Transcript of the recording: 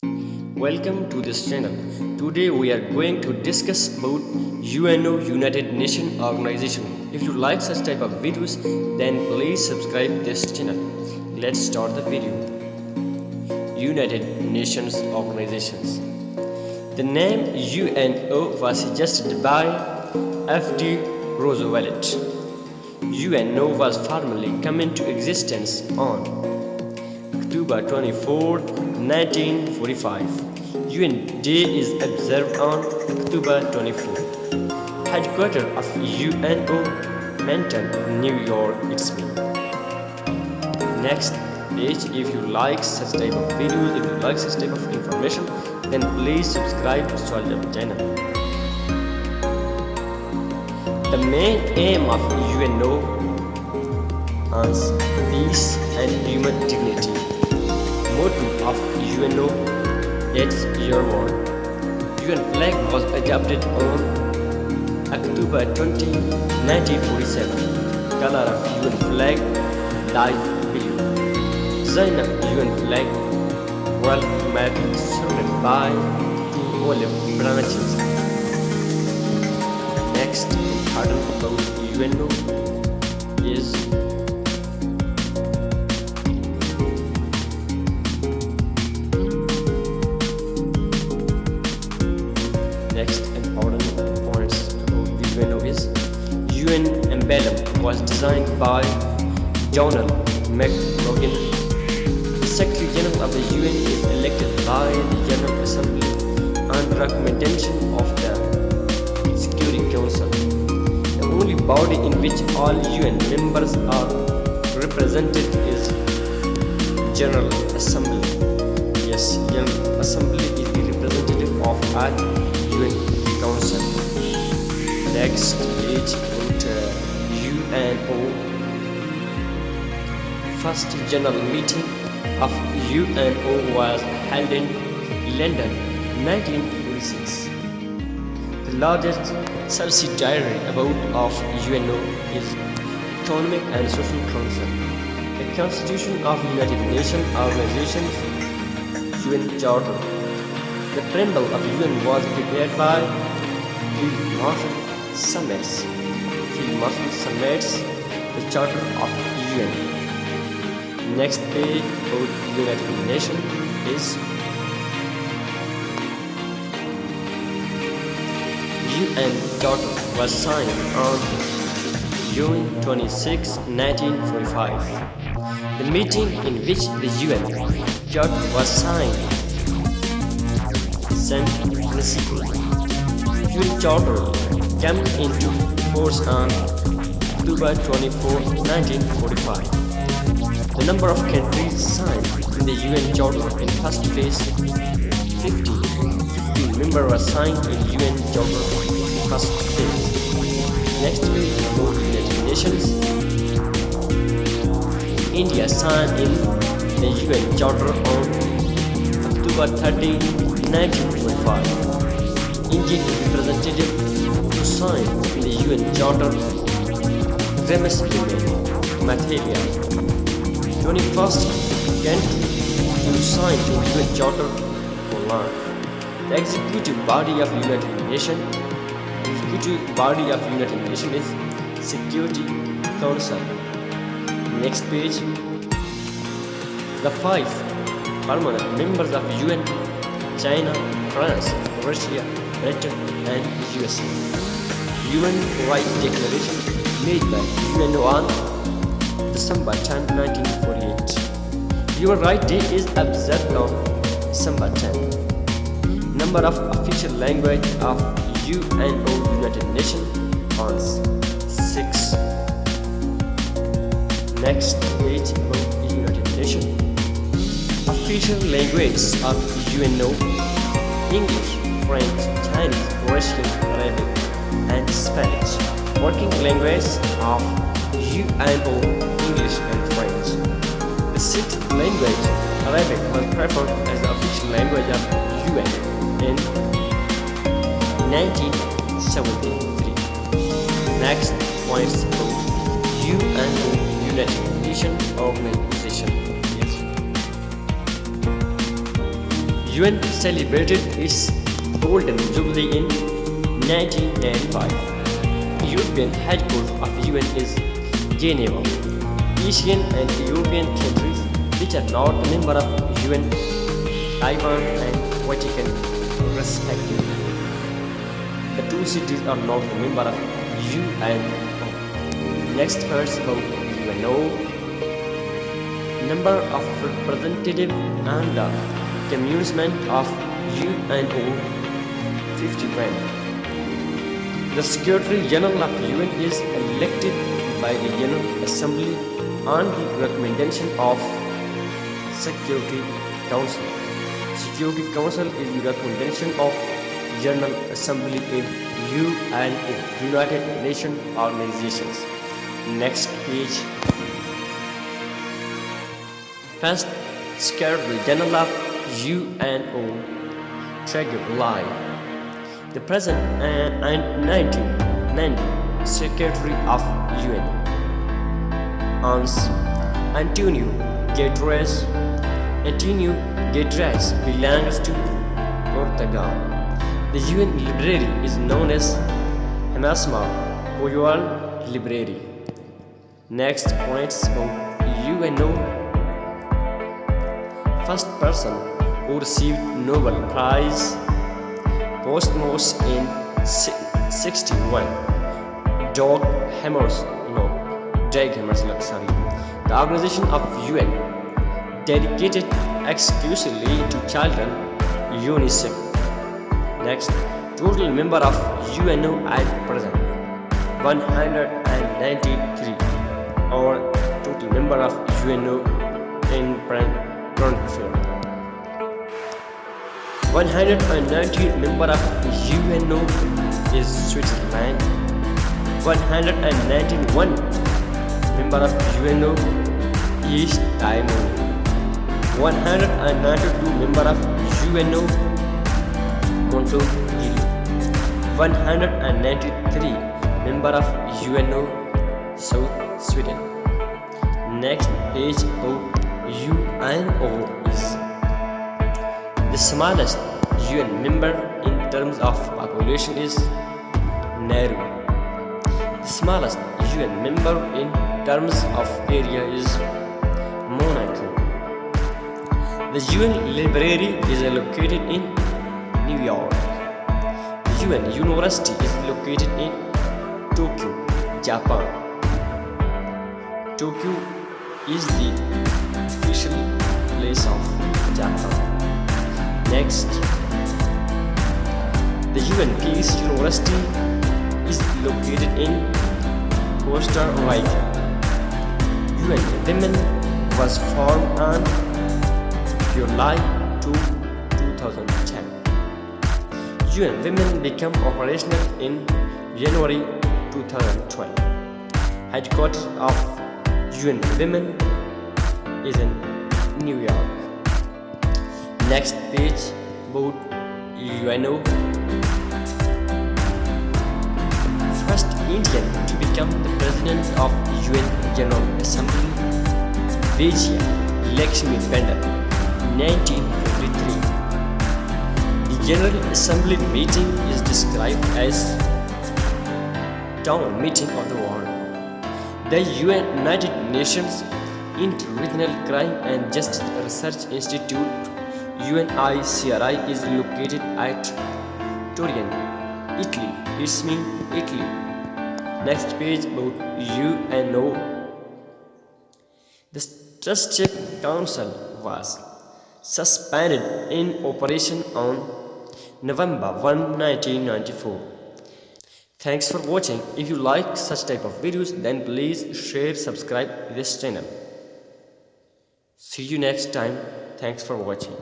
Welcome to this channel. Today we are going to discuss about UNO United Nations Organization. If you like such type of videos, then please subscribe this channel. Let's start the video. United Nations Organizations. The name UNO was suggested by F.D. Roosevelt. UNO was formally come into existence on October 24, 1945. UN Day is observed on October 24. Headquarters of UNO, Manhattan, New York. It's me. Next page. If you like such type of videos, if you like such type of information, then please subscribe to our channel. The main aim of UNO is peace and human dignity. Motto of UNO: It's your world. UN flag was adopted on October 20, 1947. Color of UN flag: light blue. Design of UN flag: world map surrounded by two olive branches. Next important about UNO is UN emblem was designed by Donald McLaughlin. The Secretary General of the UN is elected by the General Assembly on recommendation of the Security Council. The only body in which all UN members are represented is General Assembly. Yes, General Assembly is the representative of all UN Council. Next page about UNO. First general meeting of UNO was held in London, 1946. The largest subsidiary of UNO is Economic and Social Council. The Constitution of United Nations Organization, UN Charter. The preamble of UN was prepared by Field Marshal Summits. Field Marshal Summits, the Charter of UN. Next page about United Nations is UN Charter was signed on June 26, 1945. The meeting in which the UN Charter was signed, San Francisco. UN Charter came into force on October 24, 1945. The number of countries signed in the UN Charter in first phase 50. 15 members were signed in UN Charter first phase. Next phase about United Nations. India signed in the UN Charter on October 30, 1945. Indian representative to sign in the UN Charter, Remus Materia. 21st country to sign in the UN Charter, Poland. The executive body of United Nations. Is Security Council. Next page. The 5 permanent members of UN: China, France, Russia, Britain and USA. Human Rights Declaration made by UNO on December 10, 1948. Human Rights Day is observed on December 10. Number of official language of UNO United Nations on 6. Next page about the United Nations. Official languages of UNO: English, French, Chinese, Russian, Arabic, and Spanish. Working language of UNO: English and French. The sixth language, Arabic, was preferred as the official language of UN in 1973. Next points about UNO United Nations Organization. UN celebrated its Golden Jubilee in 1995. The European headquarters of UN is Geneva. Asian and European countries which are not a member of UN, Taiwan and Vatican respectively. The two cities are not a member of UNO. Next verse about UNO. Number of representatives and the commencement of UNO 51. The Secretary General of UN is elected by the General Assembly on the recommendation of Security Council. Security Council is the recommendation of General Assembly in UNO, United Nations Organizations. Next page. First Secretary General of UNO, Treguet. The present and 1990 Secretary of UN, Ans Guterres belongs to Portugal. The UN library is known as Hamasma Royal Library. Next points about UNO. First person who received Nobel Prize posthumous in 61. Dag Hammarskjöld. The organization of UN dedicated exclusively to children, UNICEF. Next, total member of UNO at present 193, or total member of UNO in current affair. 190 member of UNO is Switzerland. 191 member of UNO is Timor. 192 member of UNO Montenegro. 193 member of UNO South Sweden. Next page of UNO is the smallest UN member in terms of population is Nauru. The smallest UN member in terms of area is Monaco. The UN library is located in New York. The UN University is located in Tokyo, Japan. Tokyo is the official place of Japan. Next, the UN Peace University is located in Costa Rica. UN Women was formed on July 2, 2010. UN Women became operational in January 2012. Headquarters of UN Women is in New York. Next page about UNO. First Indian to become the President of UN General Assembly, Vijaya Lakshmi Pendal, 1953. The General Assembly meeting is described as town meeting of the world. The United Nations Interregional Crime and Justice Research Institute UNICRI is located at Turin, Italy. It's mean Italy. Next page about UNO. The Trustship Council was suspended in operation on November 1, 1994. Thanks for watching. If you like such type of videos, then please share, subscribe this channel. See you next time. Thanks for watching.